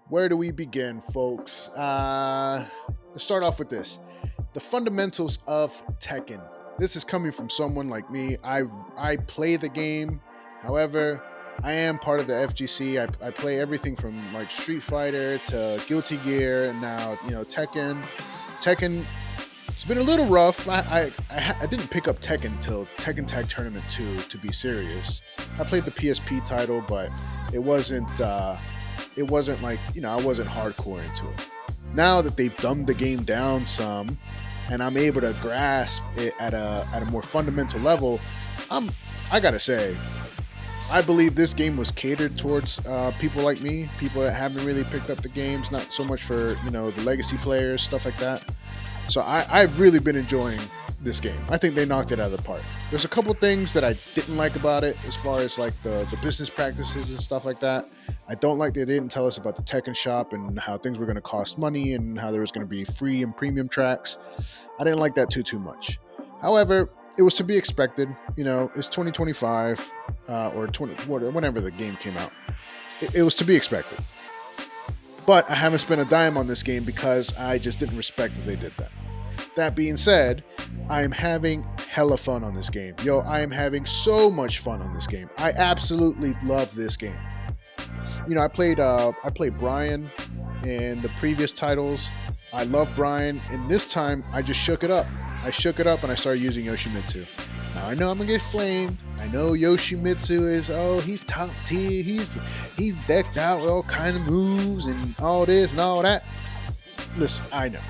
Where do we begin, folks? Let's start off with this. The fundamentals of Tekken. This is coming from someone like me. I play the game. However, I am part of the FGC. I play everything from like Street Fighter to Guilty Gear, and now Tekken. Tekken. It's been a little rough. I didn't pick up Tekken until Tekken Tag Tournament 2 to be serious. I played the PSP title, but it wasn't. It wasn't like I wasn't hardcore into it. Now that they've dumbed the game down some, and I'm able to grasp it at a more fundamental level, I gotta say, I believe this game was catered towards people like me, people that haven't really picked up the games, not so much for the legacy players, stuff like that. So I've really been enjoying this game. I think they knocked it out of the park. There's a couple things that I didn't like about it, as far as like the business practices and stuff like that. I don't like they didn't tell us about the Tekken shop and how things were going to cost money and how there was going to be free and premium tracks. I didn't like that too much. However, it was to be expected. It's 2025 or 20 whenever the game came out. It was to be expected. But I haven't spent a dime on this game because I just didn't respect that they did that. That being said, I am having hella fun on this game. I am having so much fun on this game. I absolutely love this game. I played Brian in the previous titles. I love Brian, and this time I just shook it up. I shook it up and I started using Yoshimitsu. Now I know I'm gonna get flamed. I know Yoshimitsu is he's top tier. He's decked out with all kind of moves and all this and all that. Listen, I know.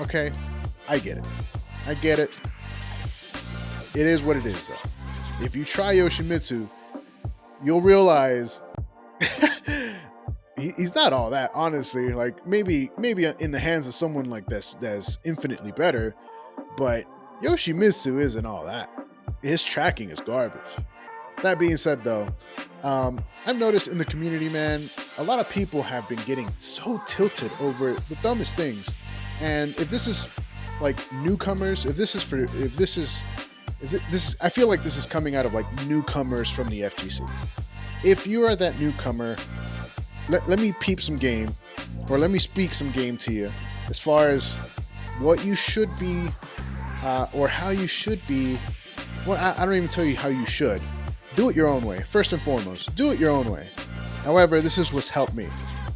Okay? I get it. I get it. It is what it is, though. If you try Yoshimitsu, you'll realize he's not all that, honestly. Like maybe in the hands of someone like that's infinitely better, but Yoshimitsu isn't all that. His tracking is garbage. That being said, though, I've noticed in the community, man, a lot of people have been getting so tilted over the dumbest things. And if this is like newcomers, if this I feel like this is coming out of like newcomers from the FGC. If you are that newcomer, let me peep some game, or let me speak some game to you as far as what you should be, or how you should be. Well, I don't even tell you how you should. Do it your own way. First and foremost, do it your own way. However, this is what's helped me.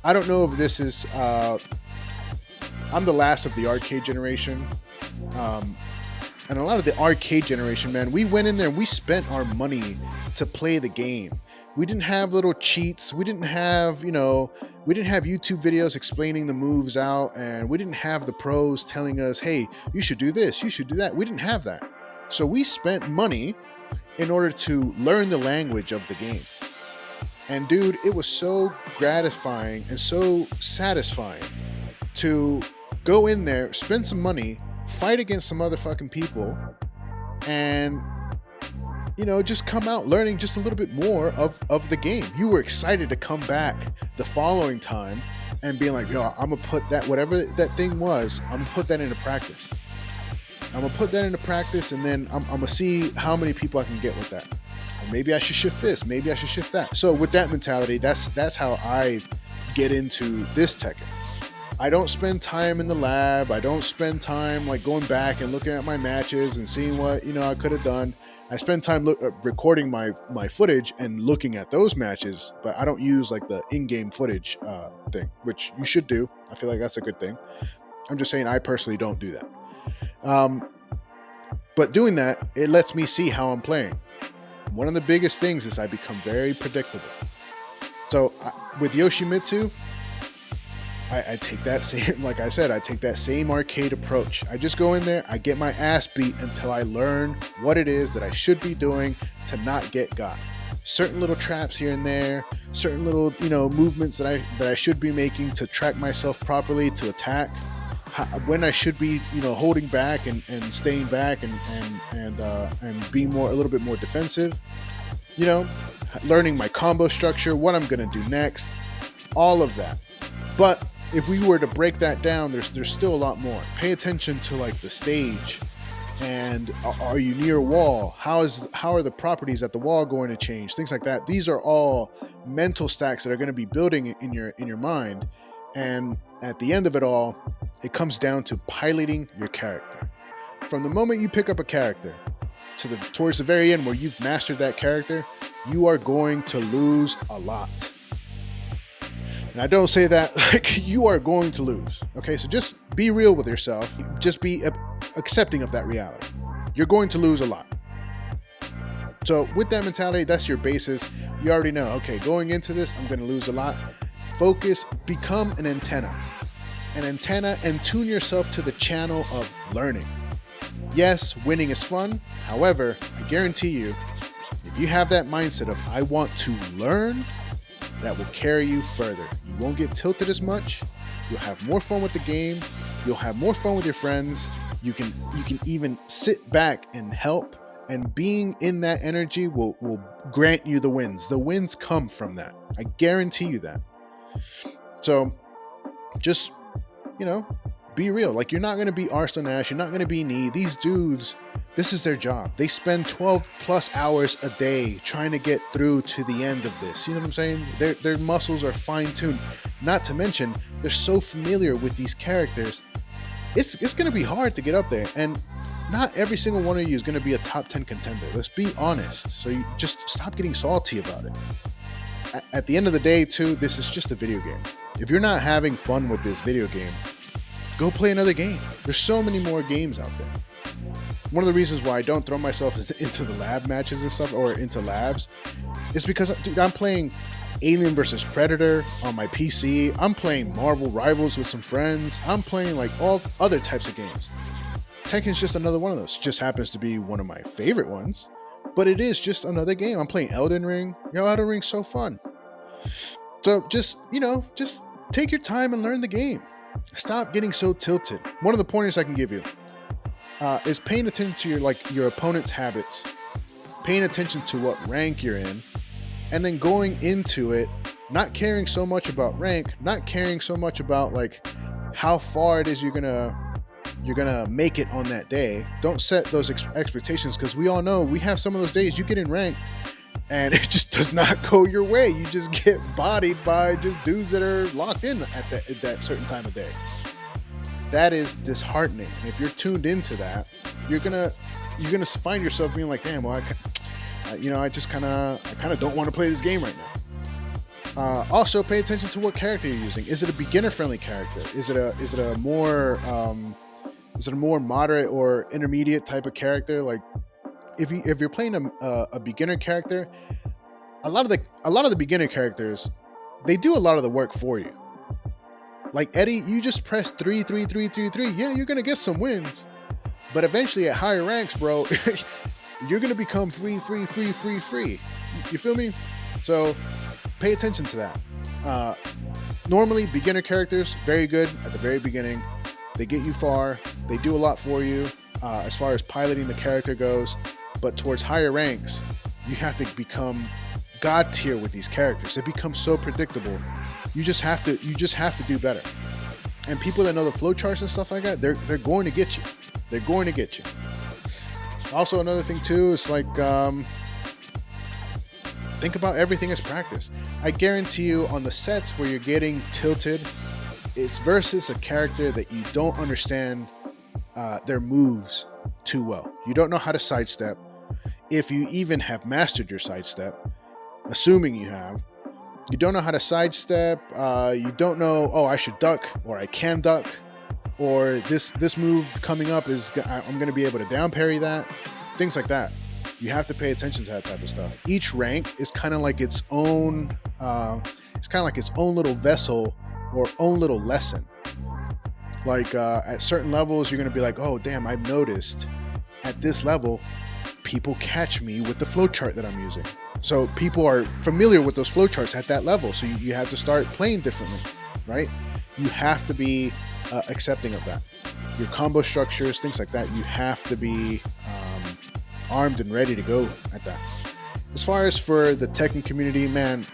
I don't know if this is. I'm the last of the arcade generation. And a lot of the arcade generation, man, we went in there and we spent our money to play the game. We didn't have little cheats. We didn't have YouTube videos explaining the moves out, and we didn't have the pros telling us, hey, you should do this, you should do that. We didn't have that. So we spent money in order to learn the language of the game. And dude, it was so gratifying and so satisfying to go in there, spend some money, fight against some other fucking people, and just come out learning just a little bit more of the game. You were excited to come back the following time and being like, I'm gonna put that, whatever that thing was, I'm gonna put that into practice. And then I'm gonna see how many people I can get with that. And maybe I should shift this, maybe I should shift that. So with that mentality, that's how I get into this Tekken. I don't spend time in the lab. I don't spend time like going back and looking at my matches and seeing what I could have done. I spend time recording my footage and looking at those matches, but I don't use like the in-game footage thing, which you should do. I feel like that's a good thing. I'm just saying I personally don't do that. But doing that, it lets me see how I'm playing. One of the biggest things is I become very predictable. So with Yoshimitsu, I take that same, like I said, I take that same arcade approach. I just go in there, I get my ass beat until I learn what it is that I should be doing to not get got. Certain little traps here and there, certain little, movements that I should be making to track myself properly to attack. When I should be, holding back and staying back and being a little bit more defensive. Learning my combo structure, what I'm gonna do next, all of that. But if we were to break that down, there's still a lot more. Pay attention to like the stage, and are you near a wall? How are the properties at the wall going to change? Things like that. These are all mental stacks that are going to be building in your mind, And at the end of it all, it comes down to piloting your character. From the moment you pick up a character towards the very end where you've mastered that character, you are going to lose a lot. And I don't say that like you are going to lose. Okay, so just be real with yourself. Just be accepting of that reality. You're going to lose a lot. So with that mentality, that's your basis. You already know, okay, going into this, I'm going to lose a lot. Focus, become an antenna, and tune yourself to the channel of learning. Yes, winning is fun. However, I guarantee you, if you have that mindset of I want to learn, that will carry you further. You won't get tilted as much. You'll have more fun with the game. You'll have more fun with your friends. You can even sit back and help. And being in that energy will grant you the wins. The wins come from that. I guarantee you that. So just, be real. Like, you're not going to be Arslan Ash. You're not going to be Nee. These dudes, this is their job. They spend 12 plus hours a day trying to get through to the end of this. You know what I'm saying? Their muscles are fine-tuned. Not to mention, they're so familiar with these characters. It's going to be hard to get up there. And not every single one of you is going to be a top 10 contender. Let's be honest. So you just stop getting salty about it. At the end of the day, too, this is just a video game. If you're not having fun with this video game, go play another game. There's so many more games out there. One of the reasons why I don't throw myself into the lab matches and stuff, or into labs, is because, dude, I'm playing Alien vs. Predator on my PC. I'm playing Marvel Rivals with some friends. I'm playing like all other types of games. Tekken's just another one of those. It just happens to be one of my favorite ones, but it is just another game. I'm playing Elden Ring. Elden Ring's so fun. So just take your time and learn the game. Stop getting so tilted. One of the pointers I can give you is paying attention to your opponent's habits, paying attention to what rank you're in, and then going into it not caring so much about rank, not caring so much about like how far it is you're gonna make it on that day. Don't set those expectations, because we all know we have some of those days you get in rank and it just does not go your way. You just get bodied by just dudes that are locked in at that certain time of day. That is disheartening. And if you're tuned into that, you're gonna find yourself being like, damn, well, I kind of don't want to play this game right now. Also, pay attention to what character you're using. Is it a beginner-friendly character? Is it a more moderate or intermediate type of character? Like, if you're playing a beginner character, a lot of the beginner characters, they do a lot of the work for you. Like Eddie, you just press 3, 3, 3, 3, 3. Yeah, you're gonna get some wins, but eventually at higher ranks, bro, you're gonna become free. You feel me? So pay attention to that. Normally, beginner characters, very good at the very beginning. They get you far. They do a lot for you as far as piloting the character goes. But towards higher ranks, you have to become god tier with these characters. They become so predictable. You just have to do better. And people that know the flowcharts and stuff like that, they're going to get you. They're going to get you. Also, another thing too is like, think about everything as practice. I guarantee you, on the sets where you're getting tilted, it's versus a character that you don't understand their moves too well. You don't know how to sidestep. If you even have mastered your sidestep, assuming you have, you don't know how to sidestep. You don't know, oh, I should duck, or I can duck, or this move coming up I'm going to be able to down parry that. Things like that. You have to pay attention to that type of stuff. Each rank is kind of like its own. It's kind of like its own little vessel or own little lesson. Like at certain levels, you're going to be like, oh, damn, I've noticed at this level, people catch me with the flowchart that I'm using. So people are familiar with those flowcharts at that level. So you have to start playing differently, right? You have to be accepting of that. Your combo structures, things like that, you have to be armed and ready to go at that. As far as for the Tekken community, man,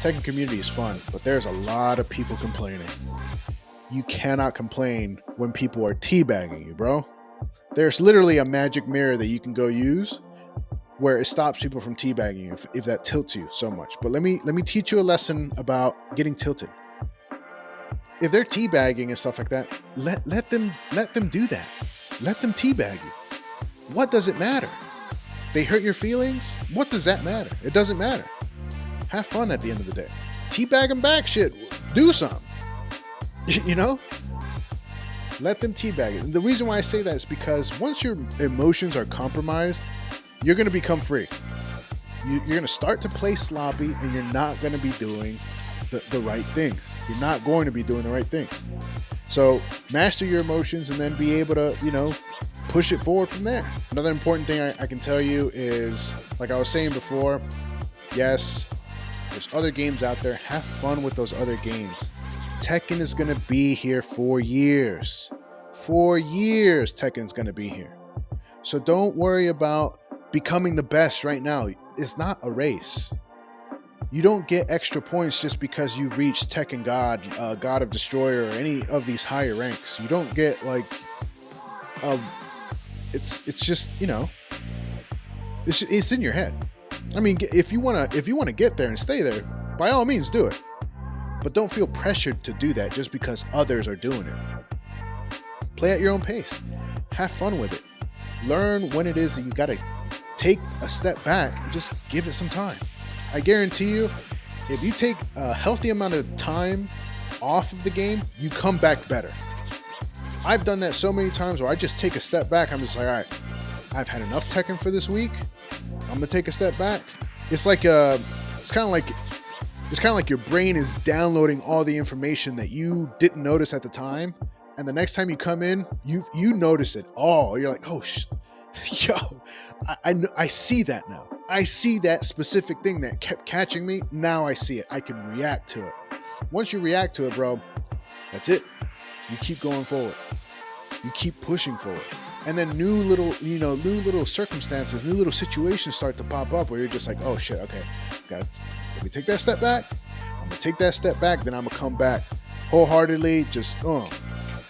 Tekken community is fun, but there's a lot of people complaining. You cannot complain when people are teabagging you, bro. There's literally a magic mirror that you can go use where it stops people from teabagging you if that tilts you so much. But let me teach you a lesson about getting tilted. if they're teabagging and stuff like that, let them do that. Let them teabag you. What does it matter? They hurt your feelings? What does that matter? It doesn't matter. Have fun at the end of the day. Teabag them back, shit. Do something. You know? Let them teabag it. And the reason why I say that is because once your emotions are compromised, you're going to become free. You're going to start to play sloppy and you're not going to be doing the right things. You're not going to be doing the right things. So master your emotions and then be able to, push it forward from there. Another important thing I can tell you is, like I was saying before, yes, there's other games out there. Have fun with those other games. Tekken is going to be here for years. For years, Tekken's going to be here. So don't worry about becoming the best right now. It's not a race. You don't get extra points just because you reached Tekken God, God of Destroyer, or any of these higher ranks. You don't get like, it's just it's in your head. I mean, if you wanna get there and stay there, by all means do it. But don't feel pressured to do that just because others are doing it. Play at your own pace. Have fun with it. Learn when it is that you gotta take a step back and just give it some time. I guarantee you, if you take a healthy amount of time off of the game, you come back better. I've done that so many times where I just take a step back. I'm just like, all right, I've had enough Tekken for this week. I'm gonna take a step back. It's like it's kind of like your brain is downloading all the information that you didn't notice at the time, and the next time you come in, you notice it all. You're like, oh, yo, I see that now. I see that specific thing that kept catching me. Now I see it. I can react to it. Once you react to it, bro, that's it. You keep going forward. You keep pushing forward. And then new little circumstances, new little situations start to pop up where you're just like, oh shit, okay, let me take that step back. I'm gonna take that step back, then I'm gonna come back wholeheartedly,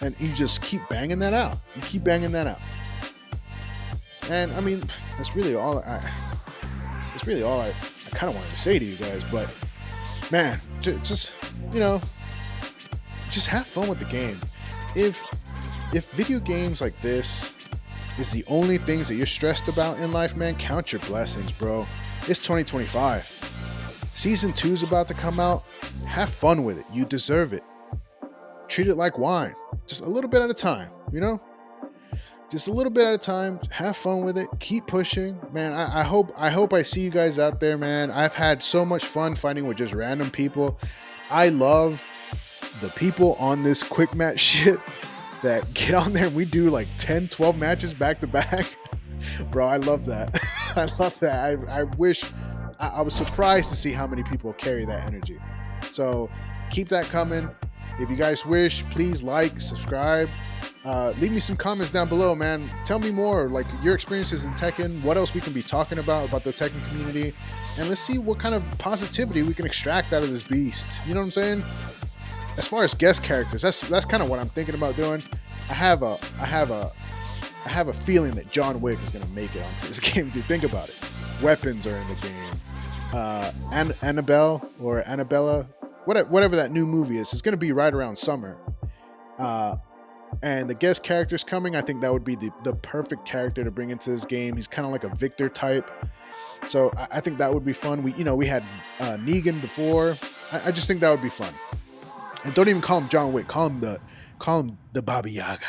and you just keep banging that out. You keep banging that out. And I mean, that's really all I kind of wanted to say to you guys, but man, just have fun with the game. If video games like this is the only things that you're stressed about in life, man, count your blessings, bro. It's 2025. Season 2 is about to come out. Have fun with it. You deserve it. Treat it like wine. Just a little bit at a time, Just a little bit at a time. Have fun with it. Keep pushing. Man, I hope I see you guys out there, man. I've had so much fun fighting with just random people. I love the people on this quick match shit that get on there and we do like 10, 12 matches back to back. Bro, I love that. I love that. I wish I was surprised to see how many people carry that energy. So keep that coming. If you guys wish, please like, subscribe. Leave me some comments down below, man. Tell me more, like your experiences in Tekken, what else we can be talking about the Tekken community, and let's see what kind of positivity we can extract out of this beast. You know what I'm saying? As far as guest characters, that's kind of what I'm thinking about doing. I have a feeling that John Wick is gonna make it onto this game. Dude, think about it. Weapons are in the game. Annabelle or Annabella, whatever that new movie is gonna be right around summer. And the guest characters coming, I think that would be the perfect character to bring into this game. He's kind of like a Victor type. So I think that would be fun. We had Negan before. I just think that would be fun. And don't even call him John Wick. Call him the Baba Yaga.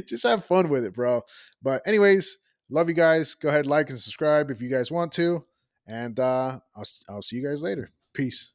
Just have fun with it, bro. But anyways, love you guys. Go ahead, like and subscribe if you guys want to. And I'll see you guys later. Peace.